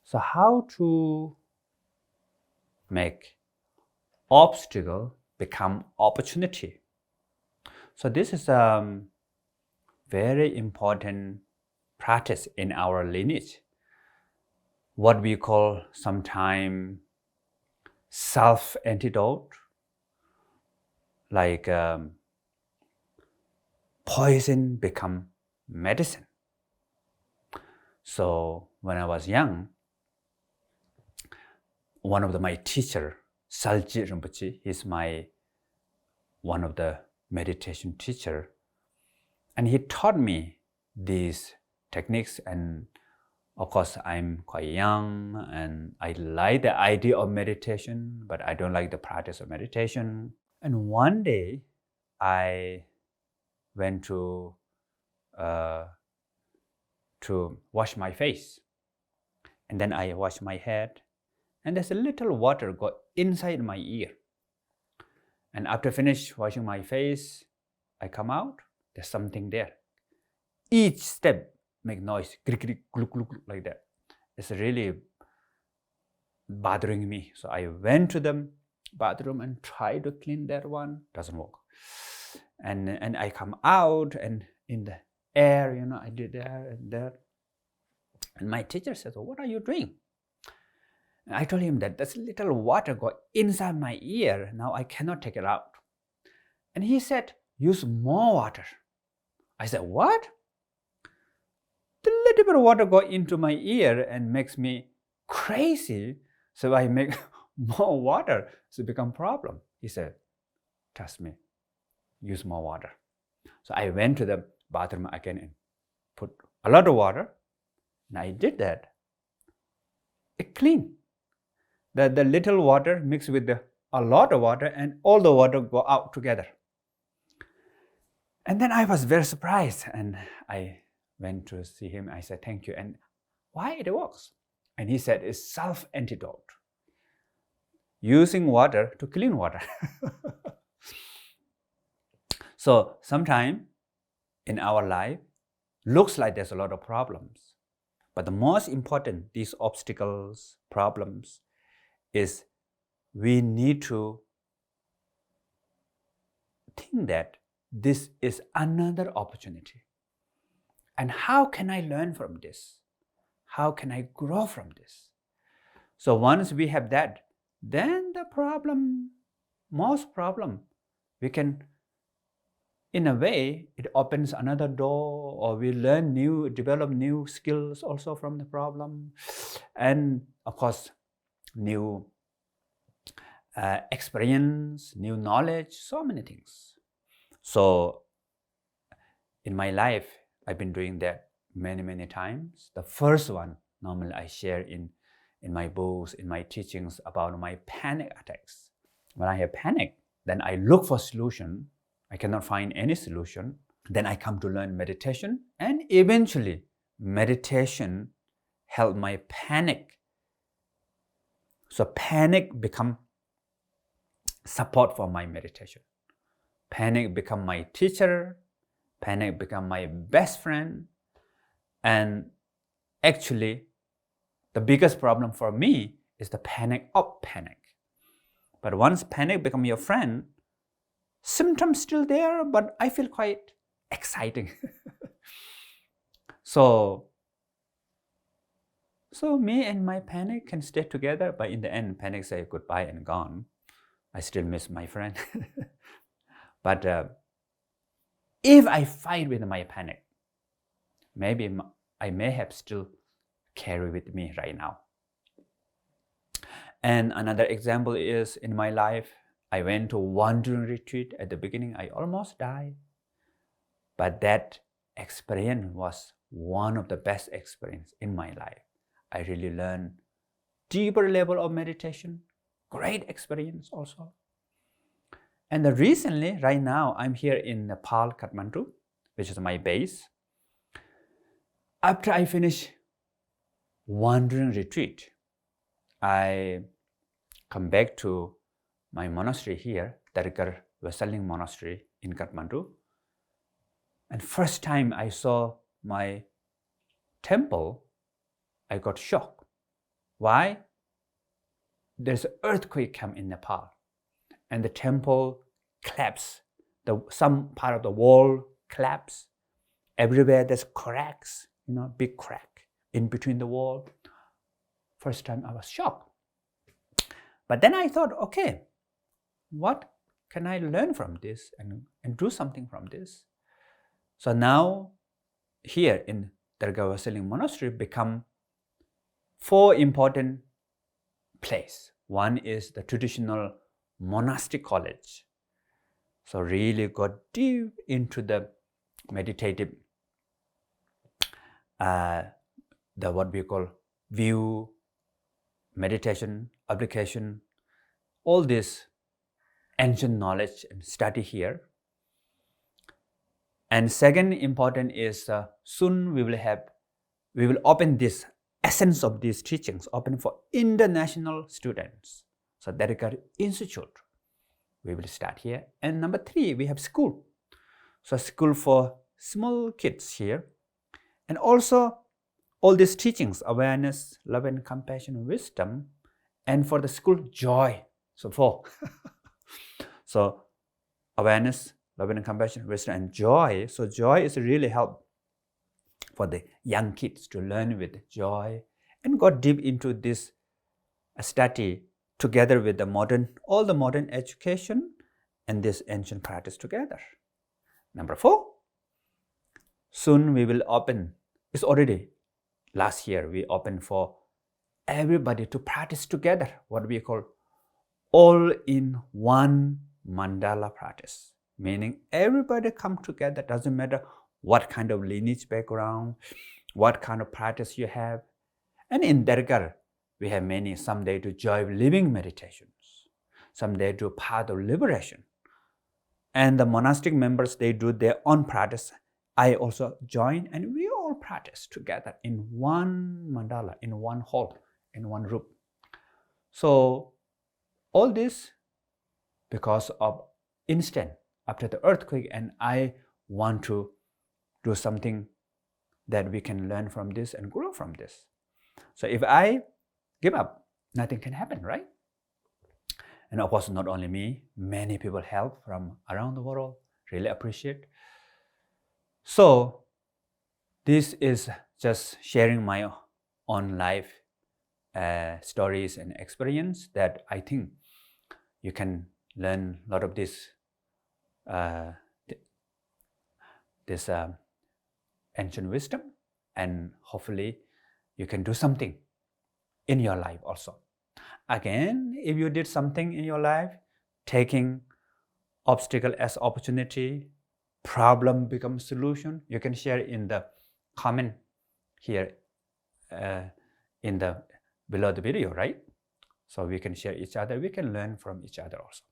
So how to make obstacle become opportunity? So this is a very important practice in our lineage. What we call sometimes self-antidote, like poison become medicine. So when I was young, one of my teacher, Salji Rinpoche, he's one of the meditation teacher, and he taught me these techniques. And of course, I'm quite young and I like the idea of meditation, but I don't like the practice of meditation. And one day, I went to wash my face, and then I washed my head, and there's a little water got inside my ear. And after finish washing my face, I come out, there's something there. Each step make noise, click, click, gluk, gluk, gluk, like that. It's really bothering me. So I went to the bathroom and tried to clean that one. Doesn't work. And I come out, and in the air, I did there and there. And my teacher says, "Oh, what are you doing?" And I told him that this little water got inside my ear. Now I cannot take it out. And he said, "Use more water." I said, "What?" The little bit of water got into my ear and makes me crazy. So I make more water. So it become problem. He said, "Trust me, use more water." So I went to the bathroom again and put a lot of water. And I did that. It clean. The little water mixed with a lot of water, and all the water go out together. And then I was very surprised, and I went to see him. I said, "Thank you." And why it works? And he said, it's self-antidote. Using water to clean water. So sometimes in our life, looks like there's a lot of problems. But the most important, these obstacles, problems, is we need to think that this is another opportunity. And how can I learn from this? How can I grow from this? So once we have that, then the problem, most problem, we can, in a way, it opens another door, or we learn develop new skills also from the problem. And of course, new experience, new knowledge, so many things. So in my life, I've been doing that many, many times. The first one, normally I share in my books, in my teachings about my panic attacks. When I have panic, then I look for solution. I cannot find any solution. Then I come to learn meditation, and eventually meditation helped my panic. So panic become support for my meditation. Panic become my teacher. Panic become my best friend. And actually, the biggest problem for me is the panic of panic. But once panic become your friend, symptoms still there, but I feel quite exciting. So me and my panic can stay together, but in the end, panic say goodbye and gone. I still miss my friend. But if I fight with my panic, maybe I may have still carry with me right now. And another example is in my life, I went to wandering retreat. At the beginning, I almost died. But that experience was one of the best experiences in my life. I really learned deeper level of meditation, great experience also. And recently, right now, I'm here in Nepal, Kathmandu, which is my base. After I finish wandering retreat, I come back to my monastery here, Darikar Vesaling Monastery in Kathmandu. And first time I saw my temple, I got shocked. Why? There's an earthquake come in Nepal, and the temple collapsed. Some part of the wall collapsed. Everywhere there's cracks, big crack in between the wall. First time I was shocked. But then I thought, okay, what can I learn from this and do something from this? So now here in Dargah Waseling Monastery become 4 important places. One is the traditional monastic college. So really got deep into the meditative, the what we call view, meditation, application, all this ancient knowledge and study here. And second important is soon we will open this essence of these teachings, open for international students. So Dargah Institute, we will start here. And number 3, we have school. So school for small kids here. And also all these teachings, awareness, love and compassion, wisdom, and for the school, joy. So 4. So awareness, love and compassion, wisdom, and joy. So joy is really help for the young kids to learn with joy and got deep into this study together with all the modern education and this ancient practice together. Number 4, soon we will open, it's already last year we opened for everybody to practice together, what we call all-in-one mandala practice. Meaning everybody come together, doesn't matter what kind of lineage background, what kind of practice you have. And in Dargah, we have many, some they do joy of living meditations, some they do path of liberation. And the monastic members, they do their own practice. I also join and we all practice together in one mandala, in one hall, in one room. So all this because of instant after the earthquake, and I want to do something that we can learn from this and grow from this. So if I give up, nothing can happen, right? And of course, not only me, many people help from around the world, really appreciate. So this is just sharing my own life stories and experience that I think you can learn a lot of this ancient wisdom, and hopefully you can do something in your life also. Again, if you did something in your life, taking obstacle as opportunity, problem becomes solution, you can share in the comment here in the below the video, right? So we can share each other, we can learn from each other also.